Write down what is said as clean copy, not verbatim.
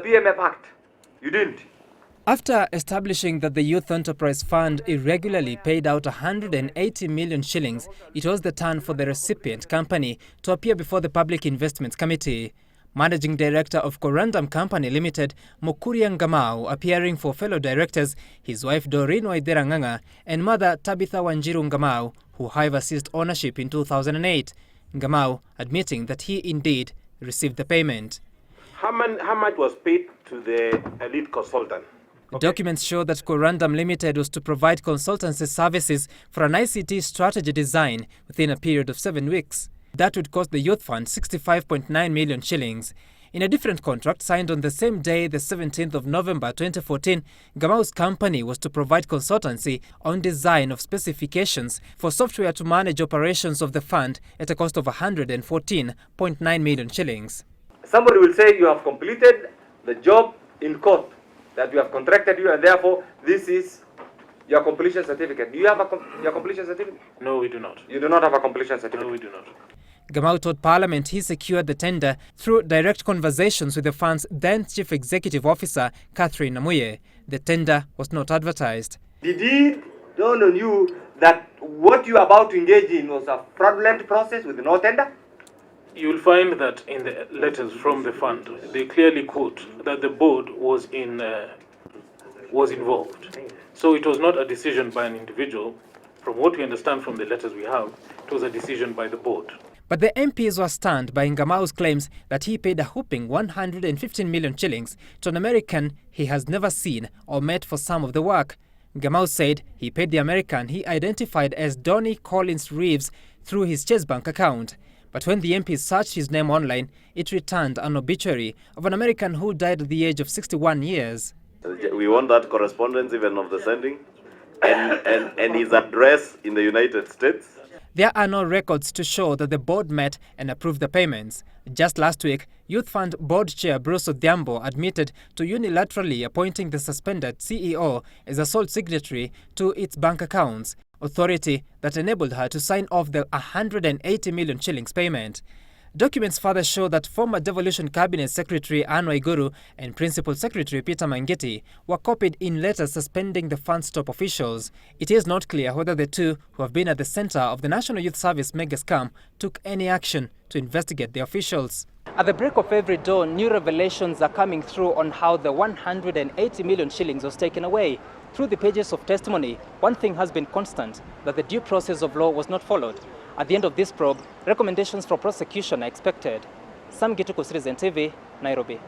PMF Act. You didn't. After establishing that the Youth Enterprise Fund irregularly paid out 180 million shillings, it was the turn for the recipient company to appear before the Public Investments Committee. Managing Director of Quorandum Company Limited, Mukuria Ngamau, appearing for fellow directors, his wife Doreen Waithera Nganga, and mother Tabitha Wanjiru Ngamau, who however seized ownership in 2008. Ngamau admitting that he indeed received the payment. How much was paid to the elite consultant? Documents show that Quorandum Limited was to provide consultancy services for an ICT strategy design within a period of 7 weeks. That would cost the Youth Fund 65.9 million shillings. In a different contract signed on the same day, the 17th of November 2014, Ngamau's company was to provide consultancy on design of specifications for software to manage operations of the fund at a cost of 114.9 million shillings. Somebody will say you have completed the job in court, that we have contracted you, and therefore this is your completion certificate. Do you have your completion certificate? No, we do not. You do not have a completion certificate? No, we do not. Ngamau told Parliament he secured the tender through direct conversations with the fund's then Chief Executive Officer, Catherine Namuye. The tender was not advertised. Did it dawn on you that what you are about to engage in was a fraudulent process with no tender? You will find that in the letters from the fund, they clearly quote that the board was involved. So it was not a decision by an individual. From what we understand from the letters we have, it was a decision by the board. But the MPs were stunned by Ngamau's claims that he paid a whopping 115 million shillings to an American he has never seen or met for some of the work. Ngamau said he paid the American he identified as Donnie Collins Reeves through his Chase Bank account. But when the MPs searched his name online, it returned an obituary of an American who died at the age of 61 years. We want that correspondence even of the sending and his address in the United States. There are no records to show that the board met and approved the payments. Just last week, Youth Fund Board Chair Bruce Odhiambo admitted to unilaterally appointing the suspended CEO as a sole signatory to its bank accounts, authority that enabled her to sign off the 180 million shillings payment. Documents further show that former Devolution Cabinet Secretary Anne Waiguru and Principal Secretary Peter Mangeti were copied in letters suspending the fund's top officials. It is not clear whether the two, who have been at the center of the National Youth Service mega scam, took any action to investigate the officials. At the break of every dawn, new revelations are coming through on how the 180 million shillings was taken away. Through the pages of testimony, one thing has been constant, that the due process of law was not followed. At the end of this probe, recommendations for prosecution are expected. Sam Gituku, Citizen TV, Nairobi.